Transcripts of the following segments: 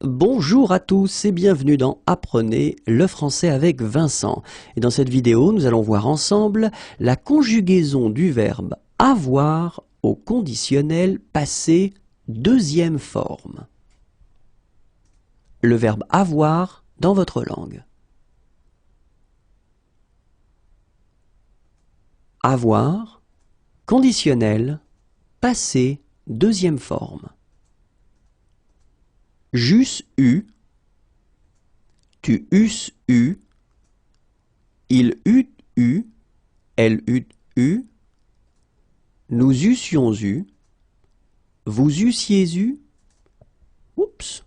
Bonjour à tous et bienvenue dans Apprenez le français avec Vincent. Et dans cette vidéo, nous allons voir ensemble la conjugaison du verbe avoir au conditionnel passé deuxième forme. Le verbe avoir dans votre langue. Avoir, conditionnel, passé deuxième forme. J'eusse eu, tu eusses eu, il eût eu, elle eût eu, nous eussions eu, vous eussiez eu, oups,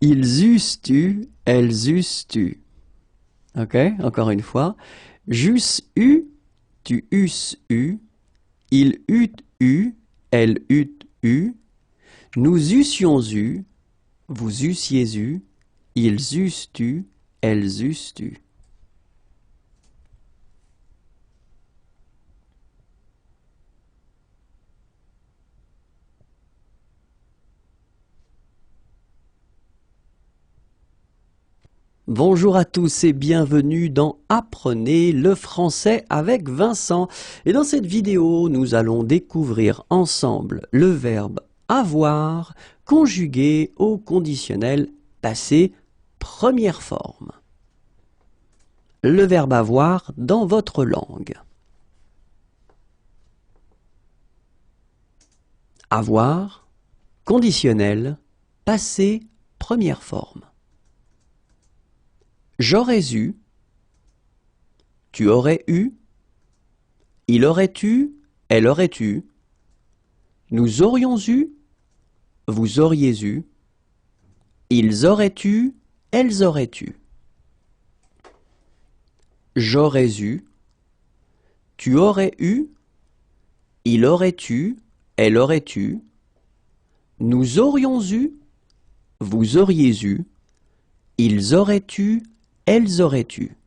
ils eussent eu, elles eussent eu. Ok, encore une fois. J'eusse eu, tu eusses eu, il eût eu, elle eût eu, nous eussions eu, vous eussiez eu, ils eussent eu, elles eussent eu. Bonjour à tous et bienvenue dans Apprenez le français avec Vincent. Et dans cette vidéo, nous allons découvrir ensemble le verbe avoir conjugué au conditionnel passé première forme. Le verbe avoir dans votre langue. Avoir, conditionnel, passé première forme. J'aurais eu, tu aurais eu, il aurait eu, elle aurait eu, nous aurions eu, vous auriez eu, ils auraient eu, elles auraient eu. J'aurais eu, tu aurais eu, il aurait eu, elle aurait eu, nous aurions eu, vous auriez eu, ils auraient eu, elles auraient eu.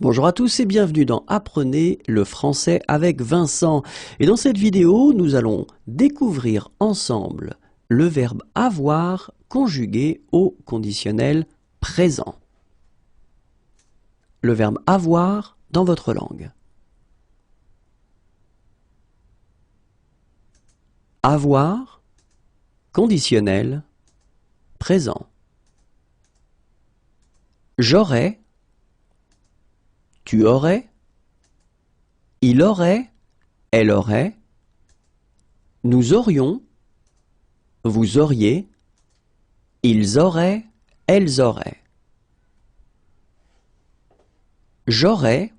Bonjour à tous et bienvenue dans Apprenez le français avec Vincent. Et dans cette vidéo, nous allons découvrir ensemble le verbe avoir conjugué au conditionnel présent. Le verbe avoir dans votre langue. Avoir, conditionnel, présent. J'aurais, tu aurais, il aurait, elle aurait, nous aurions, vous auriez, ils auraient, elles auraient. J'aurais,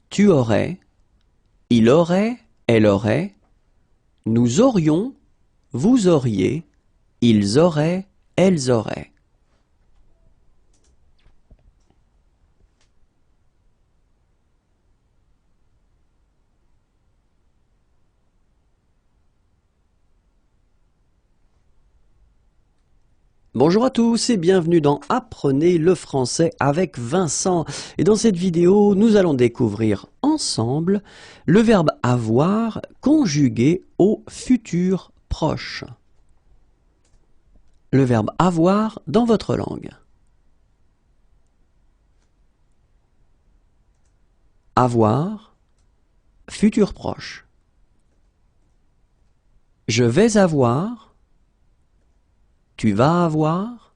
tu aurais, il aurait, elle aurait, nous aurions, vous auriez, ils auraient, elles auraient. Bonjour à tous et bienvenue dans Apprenez le français avec Vincent. Et dans cette vidéo, nous allons découvrir ensemble le verbe avoir conjugué au futur proche. Le verbe avoir dans votre langue. Avoir, futur proche. Je vais avoir, tu vas avoir,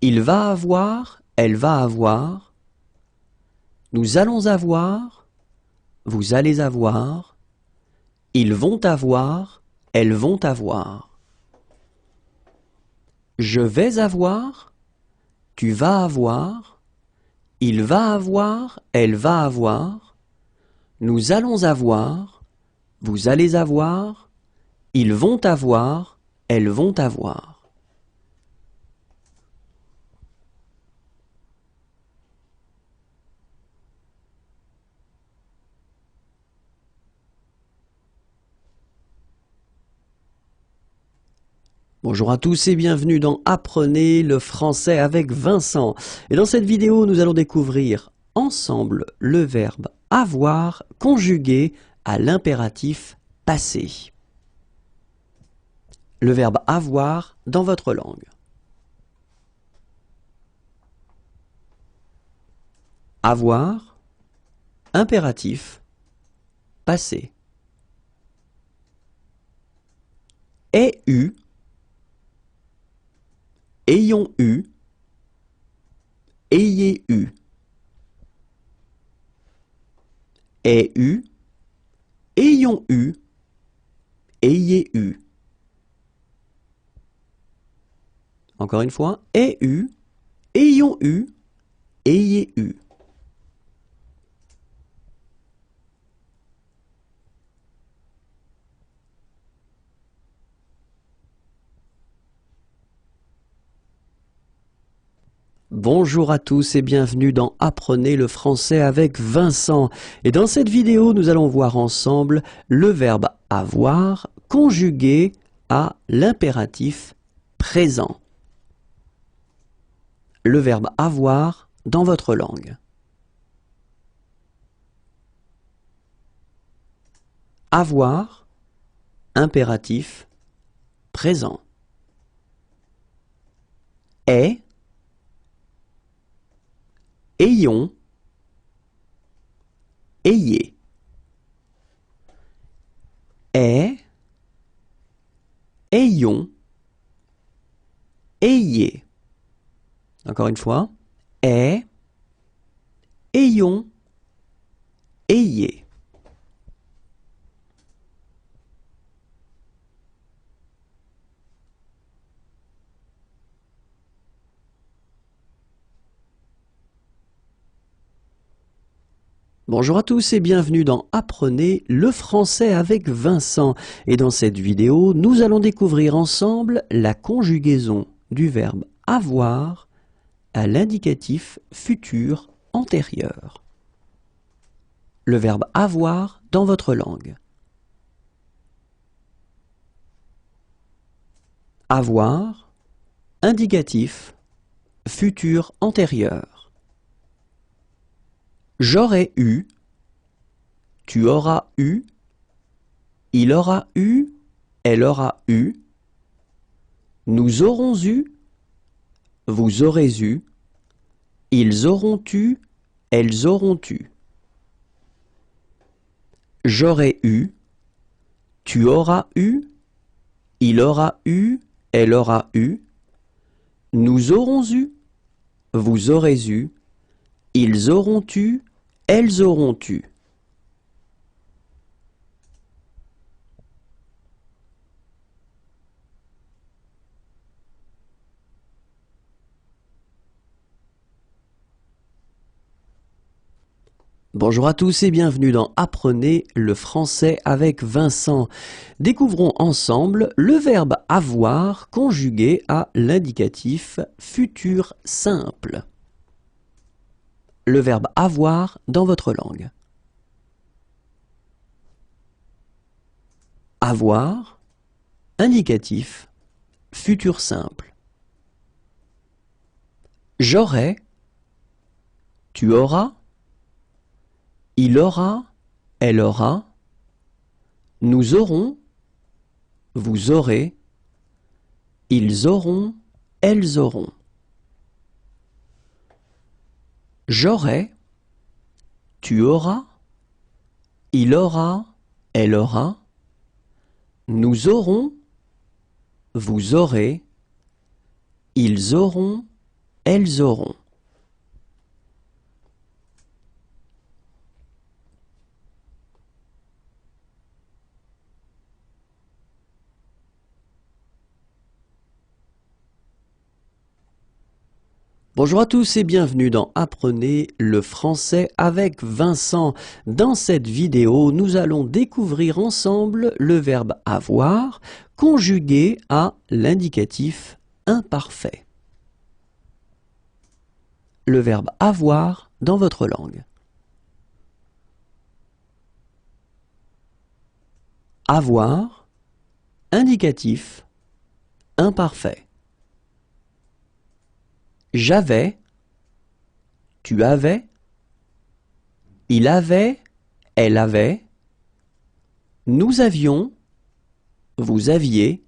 il va avoir, elle va avoir, nous allons avoir, vous allez avoir, ils vont avoir, elles vont avoir. Je vais avoir, tu vas avoir, il va avoir, elle va avoir, nous allons avoir, vous allez avoir, ils vont avoir, elles vont avoir. Bonjour à tous et bienvenue dans Apprenez le français avec Vincent. Et dans cette vidéo, nous allons découvrir ensemble le verbe avoir conjugué à l'impératif passé. Le verbe avoir dans votre langue. Avoir, impératif, passé. Ai eu, ayons eu, ayez eu. Ai eu, ayons eu, ayez eu. Encore une fois, ai eu, ayons eu, ayez eu. Bonjour à tous et bienvenue dans Apprenez le français avec Vincent. Et dans cette vidéo, nous allons voir ensemble le verbe avoir conjugué à l'impératif présent. Le verbe avoir dans votre langue. Avoir, impératif présent. Est, ayons, ayez. Est, ayons, ayez. Encore une fois. Est, ayons, ayez. Bonjour à tous et bienvenue dans Apprenez le français avec Vincent. Et dans cette vidéo, nous allons découvrir ensemble la conjugaison du verbe avoir à l'indicatif futur antérieur. Le verbe avoir dans votre langue. Avoir, indicatif, futur antérieur. J'aurais eu, tu auras eu, il aura eu, elle aura eu, nous aurons eu, vous aurez eu, ils auront eu, elles auront eu. J'aurais eu, tu auras eu, il aura eu, elle aura eu, nous aurons eu, vous aurez eu, ils auront eu, elles auront eu. Bonjour à tous et bienvenue dans Apprenez le français avec Vincent. Découvrons ensemble le verbe avoir conjugué à l'indicatif futur simple. Le verbe avoir dans votre langue. Avoir, indicatif, futur simple. J'aurai, tu auras, il aura, elle aura, nous aurons, vous aurez, ils auront, elles auront. J'aurai, tu auras, il aura, elle aura, nous aurons, vous aurez, ils auront, elles auront. Bonjour à tous et bienvenue dans Apprenez le français avec Vincent. Dans cette vidéo, nous allons découvrir ensemble le verbe avoir conjugué à l'indicatif imparfait. Le verbe avoir dans votre langue. Avoir, indicatif, imparfait. J'avais, tu avais, il avait, elle avait, nous avions, vous aviez,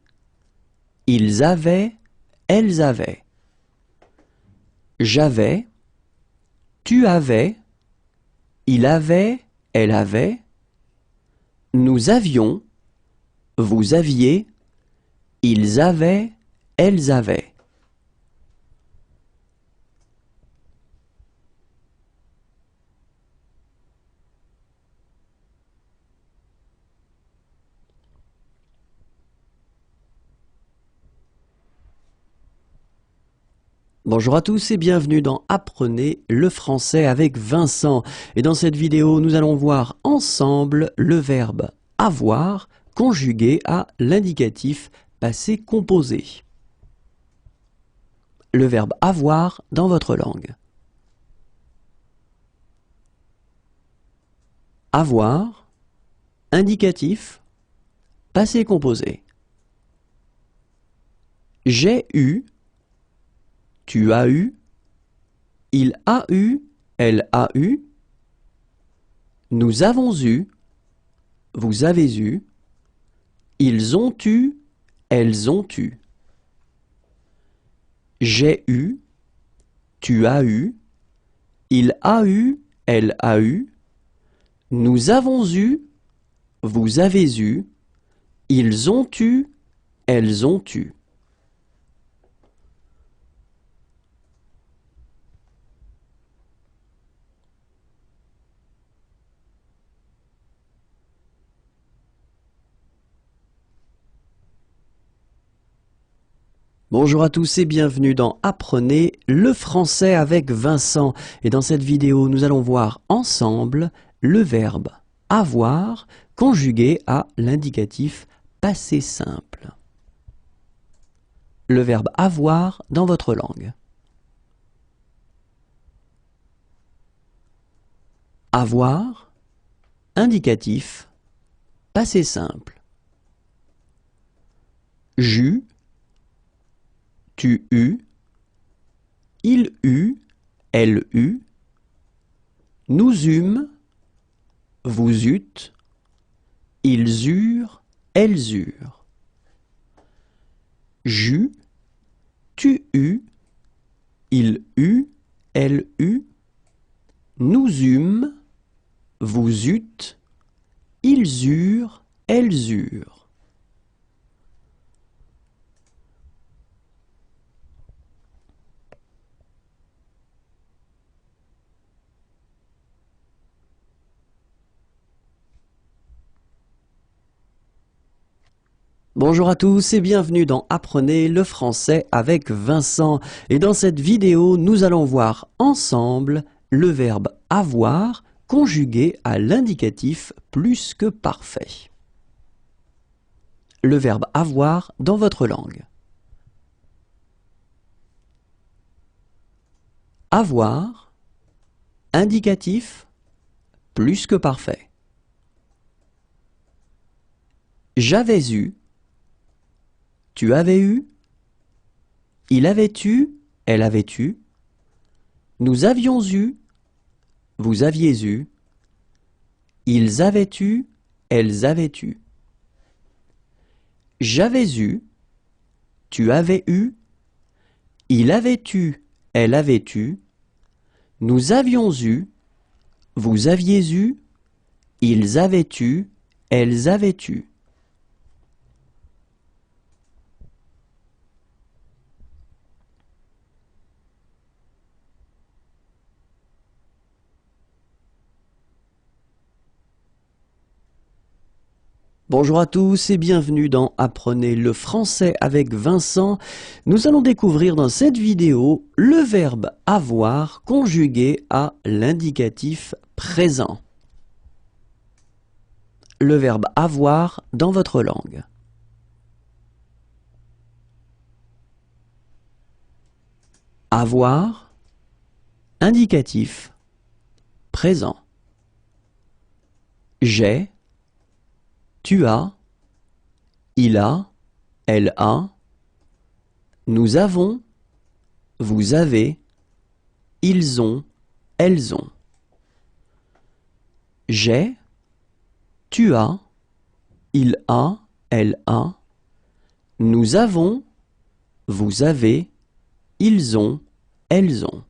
ils avaient, elles avaient. J'avais, tu avais, il avait, elle avait, nous avions, vous aviez, ils avaient, elles avaient. Bonjour à tous et bienvenue dans Apprenez le français avec Vincent. Et dans cette vidéo, nous allons voir ensemble le verbe avoir conjugué à l'indicatif passé composé. Le verbe avoir dans votre langue. Avoir, indicatif, passé composé. J'ai eu, tu as eu, il a eu, elle a eu, nous avons eu, vous avez eu, ils ont eu, elles ont eu. J'ai eu, tu as eu, il a eu, elle a eu, nous avons eu, vous avez eu, ils ont eu, elles ont eu. Bonjour à tous et bienvenue dans Apprenez le français avec Vincent. Et dans cette vidéo, nous allons voir ensemble le verbe avoir conjugué à l'indicatif passé simple. Le verbe avoir dans votre langue. Avoir, indicatif, passé simple. J'eus, tu eus, il eut, elle eut, nous eûmes, vous eûtes, ils eurent, elles eurent. J'eus, tu eus, il eut, elle eut, nous eûmes, vous eûtes, ils eurent, elles eurent. Bonjour à tous et bienvenue dans Apprenez le français avec Vincent. Et dans cette vidéo, nous allons voir ensemble le verbe avoir conjugué à l'indicatif plus que parfait. Le verbe avoir dans votre langue. Avoir, indicatif, plus que parfait. J'avais eu, tu avais eu, il avait eu, elle avait eu, nous avions eu, vous aviez eu, ils avaient eu, elles avaient eu. J'avais eu, tu avais eu, il avait eu, elle avait eu, nous avions eu, vous aviez eu, ils avaient eu, elles avaient eu. Bonjour à tous et bienvenue dans Apprenez le français avec Vincent. Nous allons découvrir dans cette vidéo le verbe avoir conjugué à l'indicatif présent. Le verbe avoir dans votre langue. Avoir, indicatif, présent. J'ai, tu as, il a, elle a, nous avons, vous avez, ils ont, elles ont. J'ai, tu as, il a, elle a. Nous avons, vous avez, ils ont, elles ont.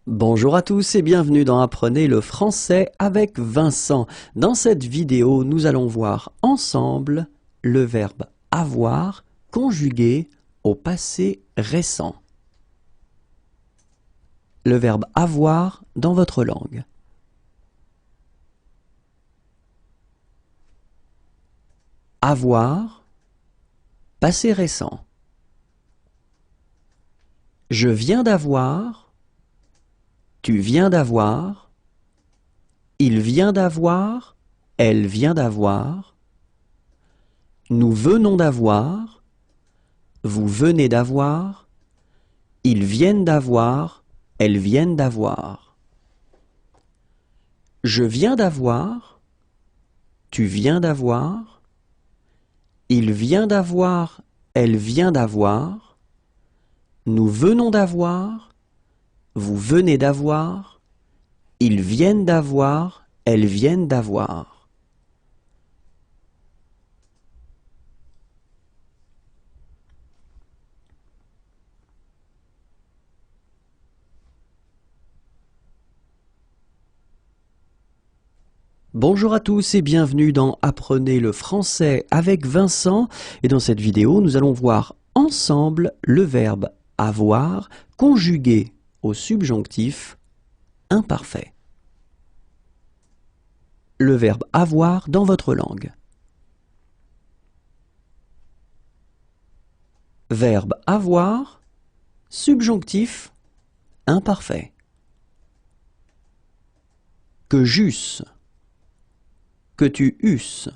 Bonjour à tous et bienvenue dans Apprenez le français avec Vincent. Dans cette vidéo, nous allons voir ensemble le verbe avoir conjugué au passé récent. Le verbe avoir dans votre langue. Avoir, passé récent. Je viens d'avoir, tu viens d'avoir, il vient d'avoir, elle vient d'avoir, nous venons d'avoir, vous venez d'avoir, ils viennent d'avoir, elles viennent d'avoir. Je viens d'avoir, tu viens d'avoir, il vient d'avoir, elle vient d'avoir, nous venons d'avoir, vous venez d'avoir, ils viennent d'avoir, elles viennent d'avoir. Bonjour à tous et bienvenue dans Apprenez le français avec Vincent. Et dans cette vidéo, nous allons voir ensemble le verbe avoir conjugué au subjonctif imparfait. Le verbe avoir dans votre langue. Verbe avoir, subjonctif imparfait. Que j'eusse, que tu eusses,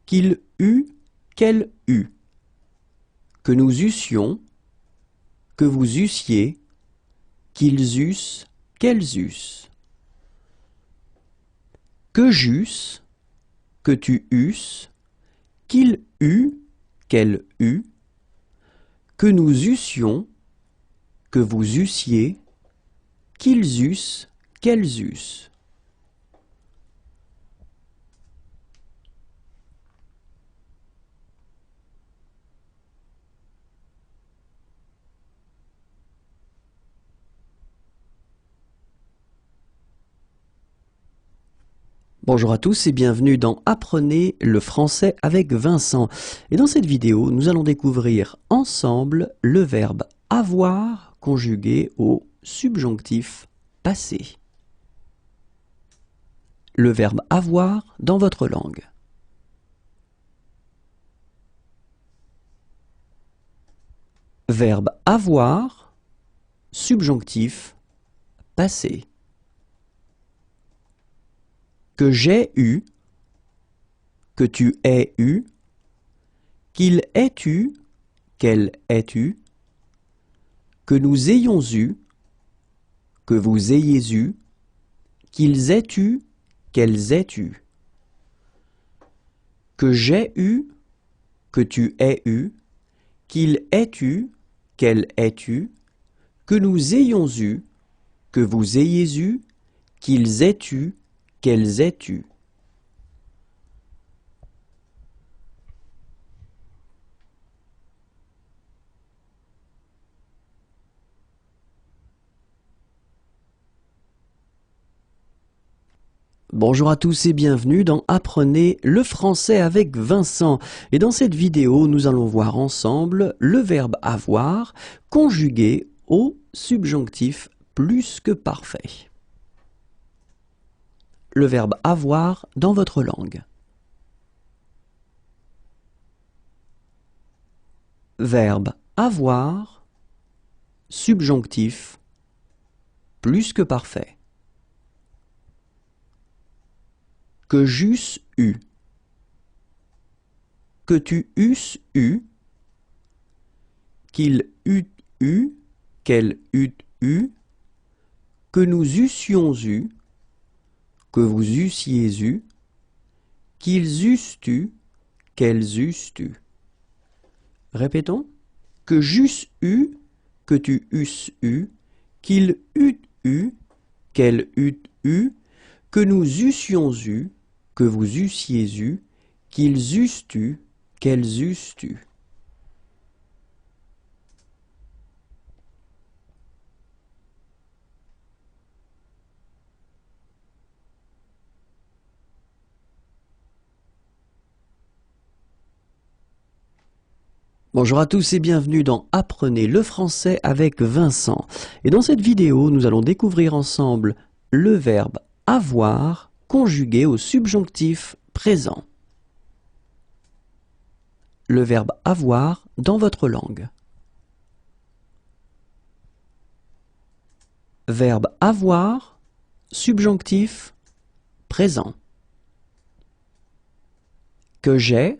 qu'il eût, qu'elle eût, que nous eussions, que vous eussiez, qu'ils eussent, qu'elles eussent. Que j'eusse, que tu eusses, qu'il eût, qu'elle eût, que nous eussions, que vous eussiez, qu'ils eussent, qu'elles eussent. Bonjour à tous et bienvenue dans Apprenez le français avec Vincent. Et dans cette vidéo, nous allons découvrir ensemble le verbe avoir conjugué au subjonctif passé. Le verbe avoir dans votre langue. Verbe avoir, subjonctif passé. Que j'ai eu, que tu aies eu, qu'il ait eu, qu'elle ait eu, que nous ayons eu, que vous ayez eu, qu'ils aient eu, qu'elles aient eu. Que j'ai eu, que tu aies eu, qu'il ait eu, qu'elle ait eu, que nous ayons eu, que vous ayez eu, qu'ils aient eu, qu'elles aient eu. Bonjour à tous et bienvenue dans Apprenez le français avec Vincent. Et dans cette vidéo, nous allons voir ensemble le verbe avoir conjugué au subjonctif plus que parfait. Le verbe avoir dans votre langue. Verbe avoir, subjonctif plus que parfait. Que j'eusse eu, que tu eusses eu, qu'il eût eu, qu'elle eût eu, que nous eussions eu, que vous eussiez eu, qu'ils eussent eu, qu'elles eussent eu. Répétons. Que j'eusse eu, que tu eusses eu, qu'il eût eu, qu'elle eût eu, que nous eussions eu, que vous eussiez eu, qu'ils eussent eu, qu'elles eussent eu. Bonjour à tous et bienvenue dans Apprenez le français avec Vincent. Et dans cette vidéo, nous allons découvrir ensemble le verbe avoir conjugué au subjonctif présent. Le verbe avoir dans votre langue. Verbe avoir, subjonctif présent. Que j'ai,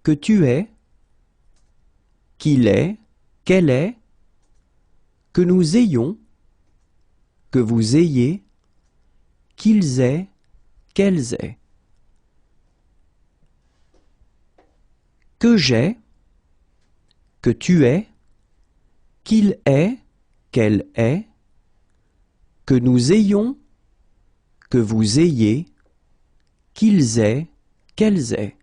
que tu es, qu'il est, qu'elle est, que nous ayons, que vous ayez, qu'ils aient, qu'elles aient. Que j'ai, que tu es, qu'il est, qu'elle est, que nous ayons, que vous ayez, qu'ils aient, qu'elles aient.